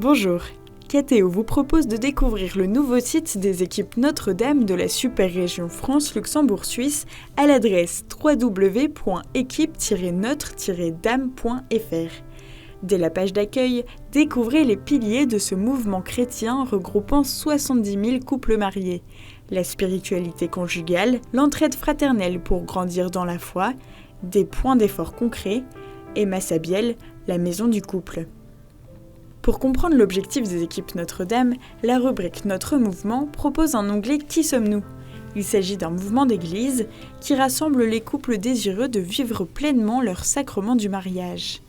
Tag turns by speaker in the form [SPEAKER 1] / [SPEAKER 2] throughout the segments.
[SPEAKER 1] Bonjour, Kathéo vous propose de découvrir le nouveau site des équipes Notre-Dame de la super région France-Luxembourg-Suisse à l'adresse www.équipe-notre-dame.fr. Dès la page d'accueil, découvrez les piliers de ce mouvement chrétien regroupant 70 000 couples mariés, la spiritualité conjugale, l'entraide fraternelle pour grandir dans la foi, des points d'effort concrets, et Massabielle, la maison du couple. Pour comprendre l'objectif des équipes Notre-Dame, la rubrique Notre Mouvement propose un onglet Qui sommes-nous ? Il s'agit d'un mouvement d'église qui rassemble les couples désireux de vivre pleinement leur sacrement du mariage.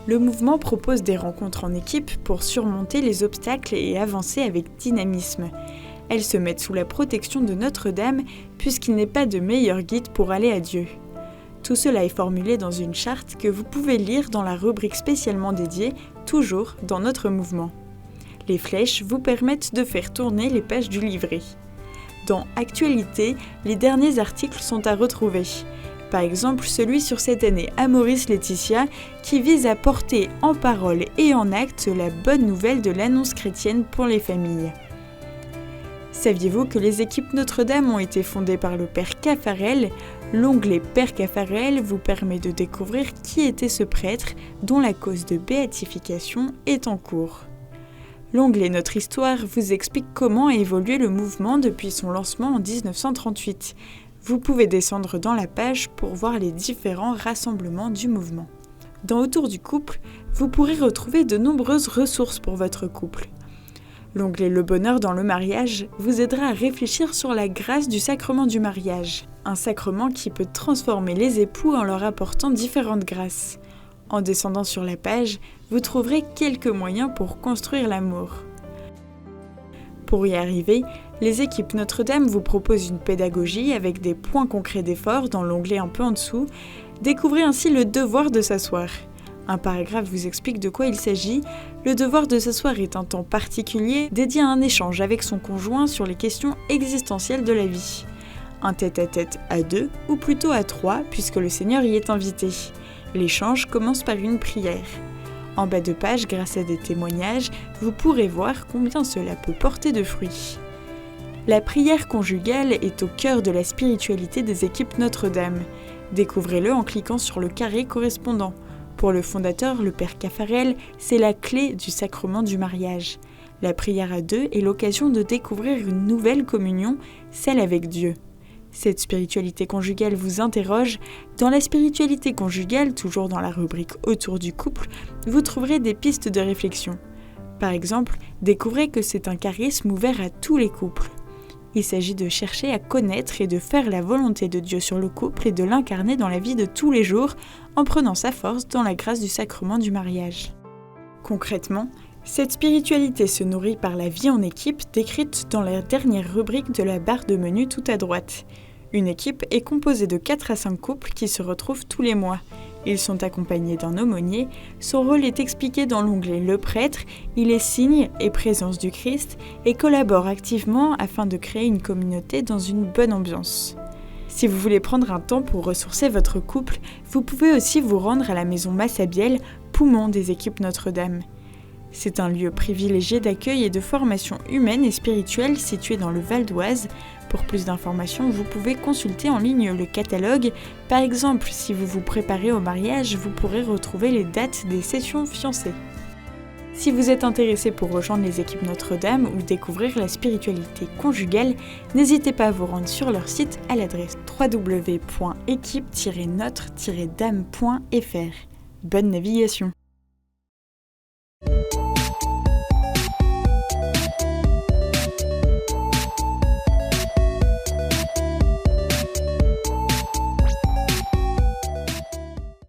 [SPEAKER 1] Le mouvement propose des rencontres en équipe pour surmonter les obstacles et avancer avec dynamisme. Elles se mettent sous la protection de Notre-Dame puisqu'il n'est pas de meilleur guide pour aller à Dieu. Tout cela est formulé dans une charte que vous pouvez lire dans la rubrique spécialement dédiée, toujours dans Notre Mouvement. Les flèches vous permettent de faire tourner les pages du livret. Dans Actualité, les derniers articles sont à retrouver. Par exemple, celui sur cette année Amoris Laetitia qui vise à porter en parole et en acte la bonne nouvelle de l'annonce chrétienne pour les familles. Saviez-vous que les équipes Notre-Dame ont été fondées par le Père Caffarel ? L'onglet Père Caffarel vous permet de découvrir qui était ce prêtre dont la cause de béatification est en cours. L'onglet Notre Histoire vous explique comment a évolué le mouvement depuis son lancement en 1938. Vous pouvez descendre dans la page pour voir les différents rassemblements du mouvement. Dans Autour du couple, vous pourrez retrouver de nombreuses ressources pour votre couple. L'onglet Le bonheur dans le mariage vous aidera à réfléchir sur la grâce du sacrement du mariage, un sacrement qui peut transformer les époux en leur apportant différentes grâces. En descendant sur la page, vous trouverez quelques moyens pour construire l'amour. Pour y arriver, les équipes Notre-Dame vous proposent une pédagogie avec des points concrets d'effort dans l'onglet un peu en dessous. Découvrez ainsi le devoir de s'asseoir. Un paragraphe vous explique de quoi il s'agit. Le devoir de s'asseoir est un temps particulier dédié à un échange avec son conjoint sur les questions existentielles de la vie. Un tête-à-tête à deux, ou plutôt à trois, puisque le Seigneur y est invité. L'échange commence par une prière. En bas de page, grâce à des témoignages, vous pourrez voir combien cela peut porter de fruits. La prière conjugale est au cœur de la spiritualité des équipes Notre-Dame. Découvrez-le en cliquant sur le carré correspondant. Pour le fondateur, le Père Caffarel, c'est la clé du sacrement du mariage. La prière à deux est l'occasion de découvrir une nouvelle communion, celle avec Dieu. Cette spiritualité conjugale vous interroge. Dans la spiritualité conjugale, toujours dans la rubrique Autour du couple, vous trouverez des pistes de réflexion. Par exemple, découvrez que c'est un charisme ouvert à tous les couples. Il s'agit de chercher à connaître et de faire la volonté de Dieu sur le couple et de l'incarner dans la vie de tous les jours en prenant sa force dans la grâce du sacrement du mariage. Concrètement, cette spiritualité se nourrit par la vie en équipe décrite dans la dernière rubrique de la barre de menu tout à droite. Une équipe est composée de 4 à 5 couples qui se retrouvent tous les mois. Ils sont accompagnés d'un aumônier, son rôle est expliqué dans l'onglet Le prêtre, il est signe et présence du Christ et collabore activement afin de créer une communauté dans une bonne ambiance. Si vous voulez prendre un temps pour ressourcer votre couple, vous pouvez aussi vous rendre à la maison Massabielle, poumon des équipes Notre-Dame. C'est un lieu privilégié d'accueil et de formation humaine et spirituelle situé dans le Val d'Oise. Pour plus d'informations, vous pouvez consulter en ligne le catalogue. Par exemple, si vous vous préparez au mariage, vous pourrez retrouver les dates des sessions fiancées. Si vous êtes intéressé pour rejoindre les équipes Notre-Dame ou découvrir la spiritualité conjugale, n'hésitez pas à vous rendre sur leur site à l'adresse www.équipe-notre-dame.fr. Bonne navigation!